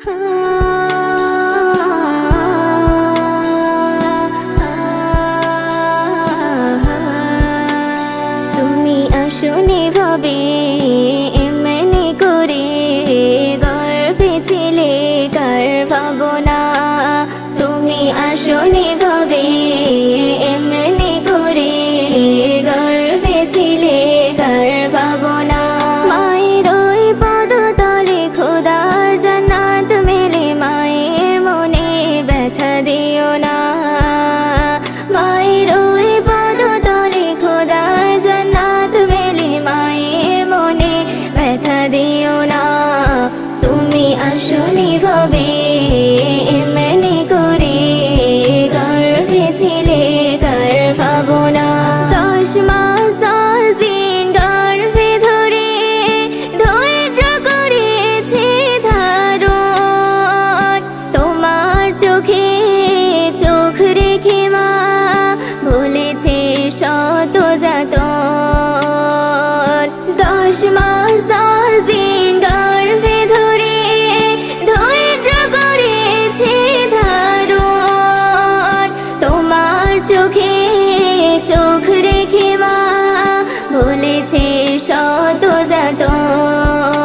তুমি আসনি ভাবে এমনি করে গর্বে ছিলে কার ভাবনা। তুমি আসনি ভাবে এমনি করে গর্বে ছিলে কার ভাবনা। মায়ের ওই পদতলে খোদার জান্নাত মেলে, মায়ের মনে ব্যথা দিও না। মায়ের ওই পদতলে খোদার জান্নাত মেলে, মায়ের মনে ব্যথা দিও না। তুমি আসনি ভাবে এমনি করে গর্বে ছিলে কার ভাবনা। 10 মাস 10 দিন গর্ভে ধরে ধৈর্য করেছি ধারণ। তোমার চোখে চোখ রেখে মা বলেছে শত যাতন। 10 মাস 10 দিন গর্ভে ধরে ধৈর্য করেছি ধারণ। তোমার চোখে চোখ রেখে মা বলেছে শত যাতন।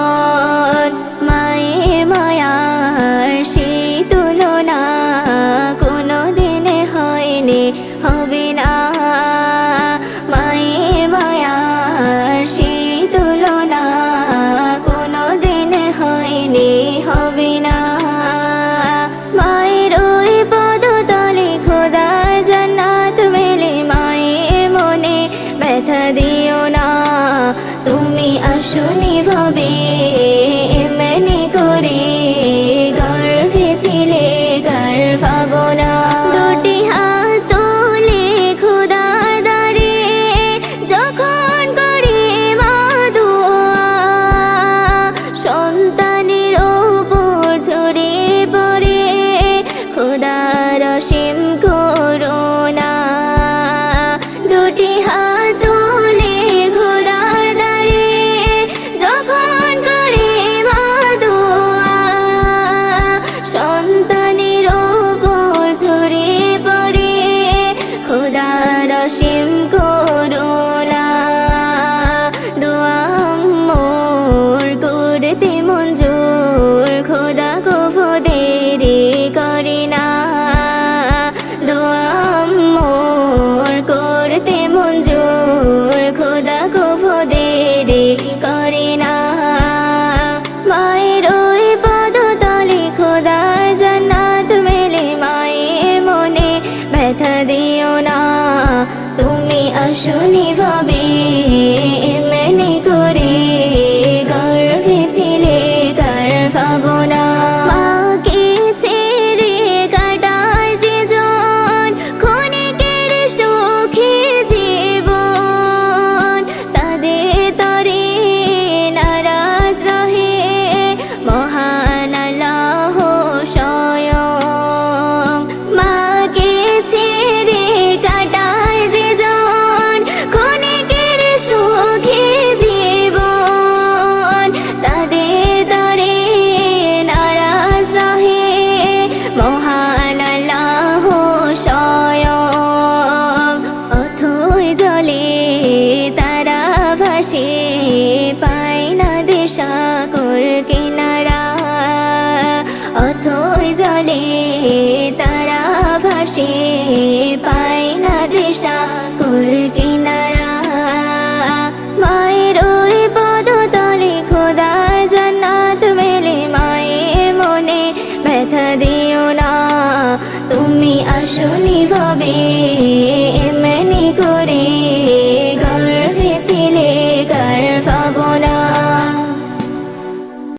মায়ের মায়ার সে তুলনা কোনো দিন হয়নি, হবে না। মায়ের মায়ার সে তুলনা কোনো দিন হয়নি, হবে না। মায়ের ওই পদতলে খোদার জান্নাত মেলে, মায়ের মনে ব্যথা দিও না। তুমি আসনি ভাবে এমনি করে গর্ভে ছিলে কার ভাবনা। দুটি হাত তুলে খোদার দ্বারে যখন করে মা দোয়া, সন্তানের ওপর ঝরে পড়ে খোদার অসীম করুণা। দুটি হাত তুলে খোদার দ্বারে যখন করে মা দোয়া, সন্তানের ওপর ঝরে পড়ে খোদার অসীম করুণা। দোয়া মোর করতে মঞ্জুর, খোদা কভু দেরি করে না। দোয়া মোর করতে মঞ্জুর, খোদা কভু দেরি করে না। মায়ের ওই পদতলে খোদার জান্নাত মেলে, মায়ের মনে ব্যথা দিও না। তুমি আসনি ভাবে এমনি করে গর্ভে ছিলে কার ভাবনা।